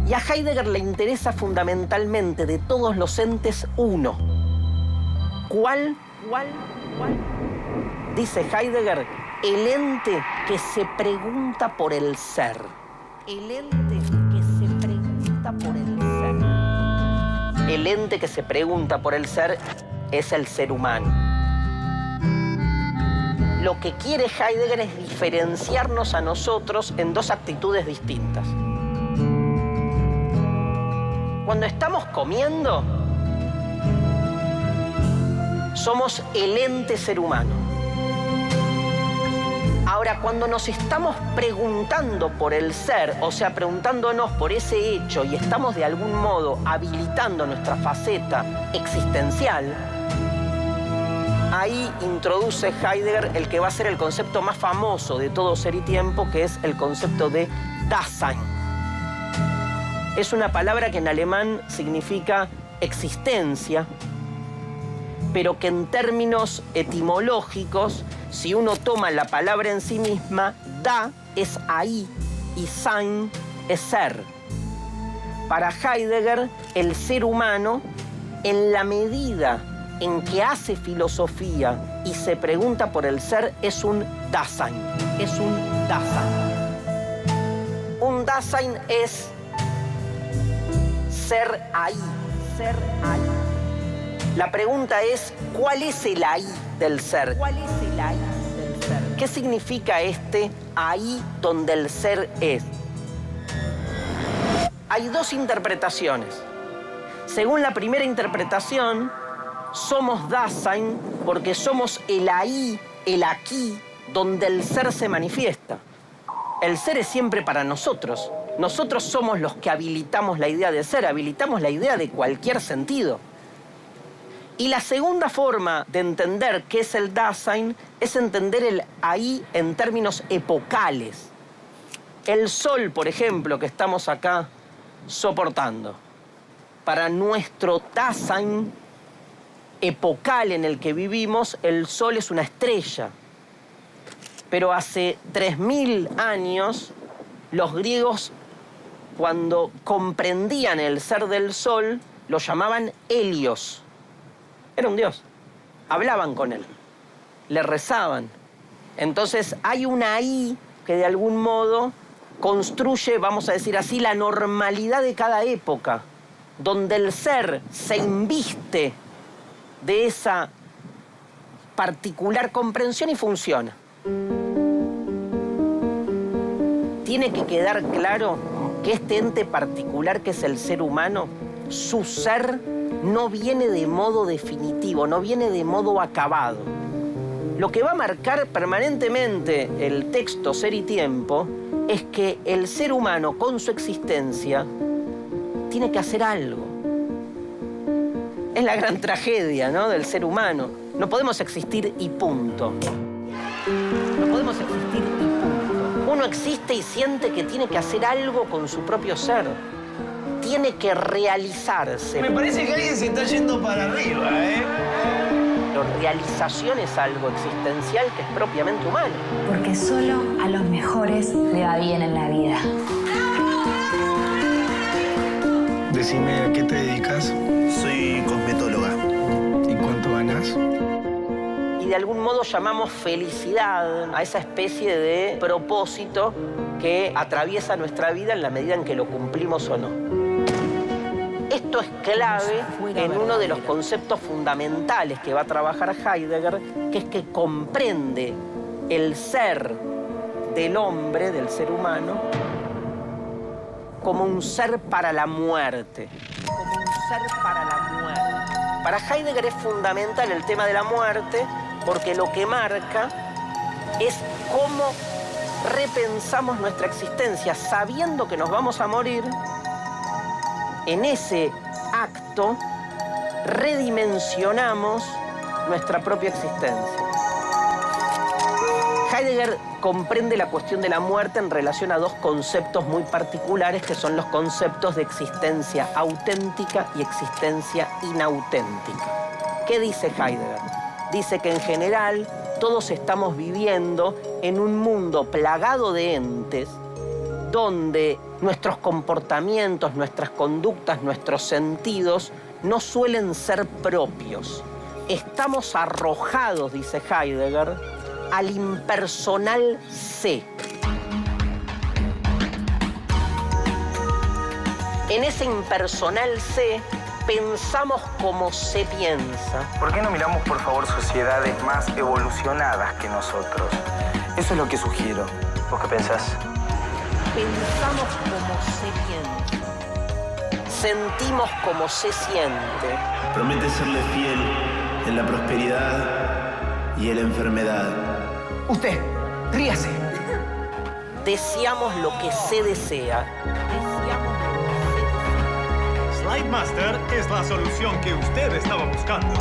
Y a Heidegger le interesa fundamentalmente de todos los entes uno. ¿Cuál? Dice Heidegger, el ente que se pregunta por el ser. El ente que se pregunta por el ser. El ente que se pregunta por el ser es el ser humano. Lo que quiere Heidegger es diferenciarnos a nosotros en dos actitudes distintas. Cuando estamos comiendo, somos el ente ser humano. Ahora, cuando nos estamos preguntando por el ser, o sea, preguntándonos por ese hecho y estamos de algún modo habilitando nuestra faceta existencial, ahí introduce Heidegger el que va a ser el concepto más famoso de todo Ser y Tiempo, que es el concepto de Dasein. Es una palabra que en alemán significa existencia, pero que en términos etimológicos, si uno toma la palabra en sí misma, da es ahí y sein es ser. Para Heidegger, el ser humano, en la medida en que hace filosofía y se pregunta por el ser, es un Dasein. Es un Dasein. Un Dasein es ser ahí, ser ahí. La pregunta es, ¿cuál es el ahí del ser? ¿Cuál es el ahí del ser? ¿Qué significa este ahí donde el ser es? Hay dos interpretaciones. Según la primera interpretación, somos Dasein porque somos el ahí, el aquí, donde el ser se manifiesta. El ser es siempre para nosotros. Nosotros somos los que habilitamos la idea de ser, habilitamos la idea de cualquier sentido. Y la segunda forma de entender qué es el Dasein es entender el ahí en términos epocales. El sol, por ejemplo, que estamos acá soportando. Para nuestro Dasein epocal en el que vivimos, el sol es una estrella. Pero hace 3000 años, los griegos, cuando comprendían el ser del sol, lo llamaban Helios. Era un dios. Hablaban con él. Le rezaban. Entonces hay un ahí que de algún modo construye, vamos a decir así, la normalidad de cada época, donde el ser se inviste de esa particular comprensión y funciona. Tiene que quedar claro que este ente particular que es el ser humano, su ser no viene de modo definitivo, no viene de modo acabado. Lo que va a marcar permanentemente el texto Ser y Tiempo es que el ser humano con su existencia tiene que hacer algo. Es la gran tragedia, ¿no?, del ser humano. No podemos existir y punto. No podemos existir y punto. Uno existe y siente que tiene que hacer algo con su propio ser. Tiene que realizarse. Me parece que alguien se está yendo para arriba, ¿eh? La realización es algo existencial que es propiamente humano. Porque solo a los mejores le va bien en la vida. Decime, ¿a qué te dedicas? Soy cosmetóloga. ¿Y cuánto ganas? Y de algún modo llamamos felicidad a esa especie de propósito que atraviesa nuestra vida en la medida en que lo cumplimos o no. Esto es clave en uno de los conceptos fundamentales que va a trabajar Heidegger, que es que comprende el ser del hombre, del ser humano, como un ser para la muerte. Como un ser para la muerte. Para Heidegger es fundamental el tema de la muerte porque lo que marca es cómo repensamos nuestra existencia sabiendo que nos vamos a morir. En ese acto redimensionamos nuestra propia existencia. Heidegger comprende la cuestión de la muerte en relación a dos conceptos muy particulares que son los conceptos de existencia auténtica y existencia inauténtica. ¿Qué dice Heidegger? Dice que en general todos estamos viviendo en un mundo plagado de entes donde nuestros comportamientos, nuestras conductas, nuestros sentidos no suelen ser propios. Estamos arrojados, dice Heidegger, al impersonal sé. En ese impersonal sé, pensamos como se piensa. ¿Por qué no miramos, por favor, sociedades más evolucionadas que nosotros? Eso es lo que sugiero. ¿Vos qué pensás? Pensamos como se piensa. Sentimos como se siente. Promete serle fiel en la prosperidad y en la enfermedad. Usted, ríase. Deseamos lo que se desea. Slide Master es la solución que usted estaba buscando.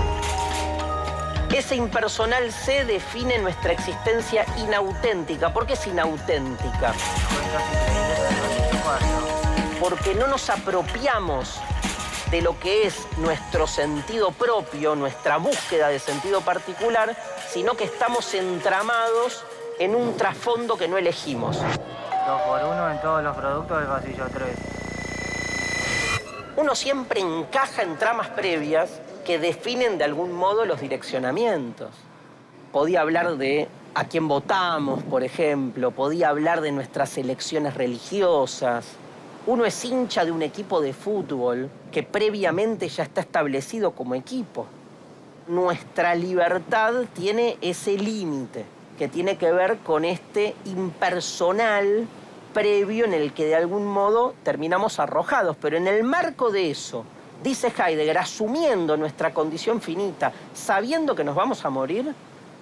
Ese impersonal se define nuestra existencia inauténtica. ¿Por qué es inauténtica? Porque no nos apropiamos de lo que es nuestro sentido propio, nuestra búsqueda de sentido particular, sino que estamos entramados en un trasfondo que no elegimos. 2x1 en todos los productos del pasillo 3. Uno siempre encaja en tramas previas que definen de algún modo los direccionamientos. Podía hablar de a quién votamos, por ejemplo, podía hablar de nuestras elecciones religiosas. Uno es hincha de un equipo de fútbol que previamente ya está establecido como equipo. Nuestra libertad tiene ese límite que tiene que ver con este impersonal previo en el que de algún modo terminamos arrojados. Pero en el marco de eso, dice Heidegger, asumiendo nuestra condición finita, sabiendo que nos vamos a morir,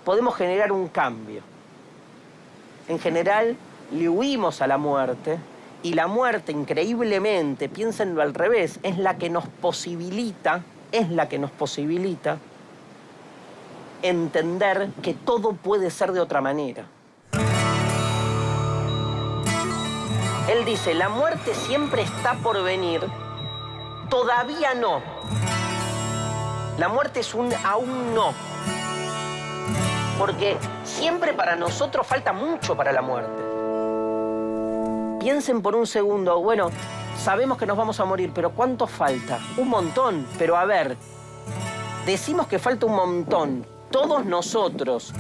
podemos generar un cambio. En general, le huimos a la muerte, y la muerte, increíblemente, piénsenlo al revés, es la que nos posibilita entender que todo puede ser de otra manera. Él dice, la muerte siempre está por venir, todavía no. La muerte es un aún no. Porque siempre para nosotros falta mucho para la muerte. Piensen por un segundo, bueno, sabemos que nos vamos a morir, pero ¿cuánto falta? Un montón, pero a ver, decimos que falta un montón. Todos nosotros,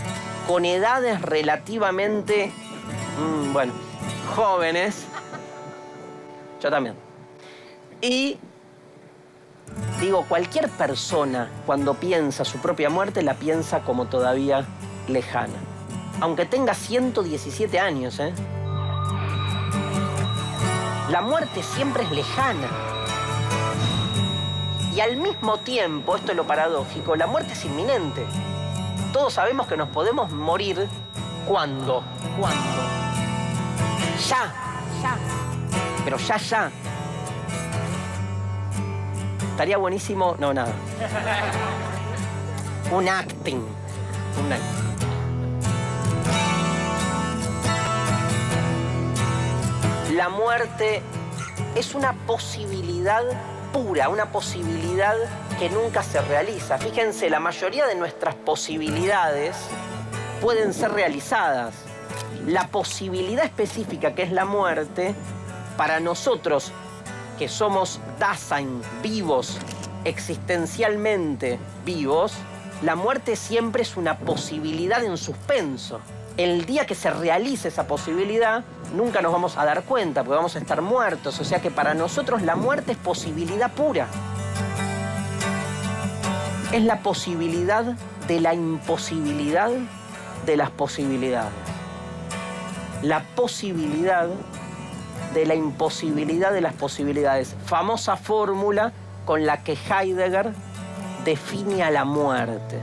con edades relativamente, jóvenes, yo también. Y digo, cualquier persona cuando piensa su propia muerte la piensa como todavía lejana. Aunque tenga 117 años, ¿eh? La muerte siempre es lejana. Y al mismo tiempo, esto es lo paradójico, la muerte es inminente. Todos sabemos que nos podemos morir. ¿Cuándo? ¿Cuándo? Ya. Pero ya. Estaría buenísimo... No, nada. Un acting. La muerte es una posibilidad pura, una posibilidad que nunca se realiza. Fíjense, la mayoría de nuestras posibilidades pueden ser realizadas. La posibilidad específica que es la muerte, para nosotros que somos Dasein, vivos, existencialmente vivos, la muerte siempre es una posibilidad en suspenso. El día que se realice esa posibilidad, nunca nos vamos a dar cuenta, porque vamos a estar muertos. O sea que para nosotros la muerte es posibilidad pura. Es la posibilidad de la imposibilidad de las posibilidades. La posibilidad de la imposibilidad de las posibilidades. Famosa fórmula con la que Heidegger define a la muerte.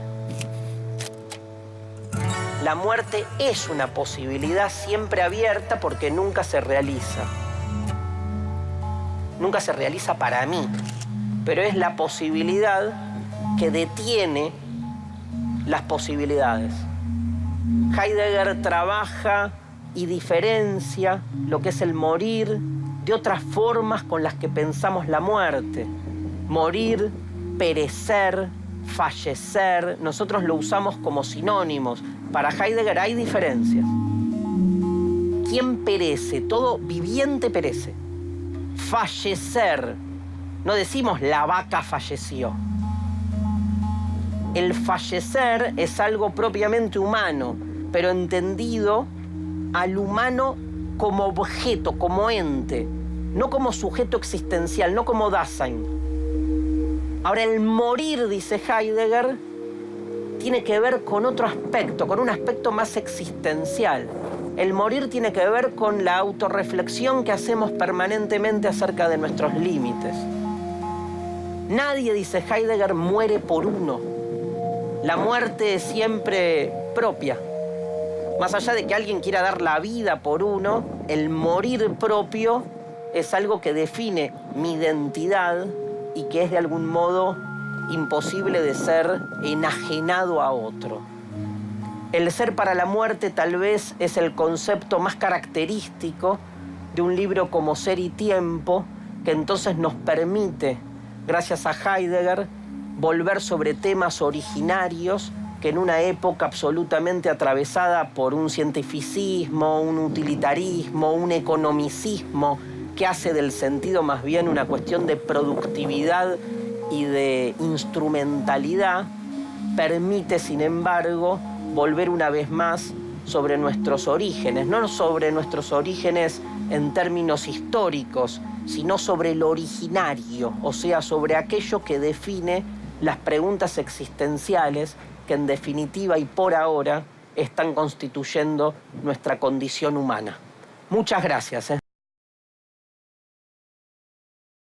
La muerte es una posibilidad siempre abierta porque nunca se realiza. Nunca se realiza para mí, pero es la posibilidad que detiene las posibilidades. Heidegger trabaja y diferencia lo que es el morir de otras formas con las que pensamos la muerte. Morir, perecer, fallecer, nosotros lo usamos como sinónimos. Para Heidegger hay diferencias. ¿Quién perece? Todo viviente perece. Fallecer. No decimos la vaca falleció. El fallecer es algo propiamente humano, pero entendido al humano como objeto, como ente, no como sujeto existencial, no como Dasein. Ahora, el morir, dice Heidegger, tiene que ver con otro aspecto, con un aspecto más existencial. El morir tiene que ver con la autorreflexión que hacemos permanentemente acerca de nuestros límites. Nadie, dice Heidegger, muere por uno. La muerte es siempre propia. Más allá de que alguien quiera dar la vida por uno, el morir propio es algo que define mi identidad y que es de algún modo imposible de ser enajenado a otro. El ser para la muerte tal vez es el concepto más característico de un libro como Ser y Tiempo, que entonces nos permite, gracias a Heidegger, volver sobre temas originarios que en una época absolutamente atravesada por un cientificismo, un utilitarismo, un economicismo, que hace del sentido más bien una cuestión de productividad y de instrumentalidad, permite, sin embargo, volver una vez más sobre nuestros orígenes, no sobre nuestros orígenes en términos históricos, sino sobre el originario, o sea, sobre aquello que define las preguntas existenciales que en definitiva y por ahora están constituyendo nuestra condición humana. Muchas gracias.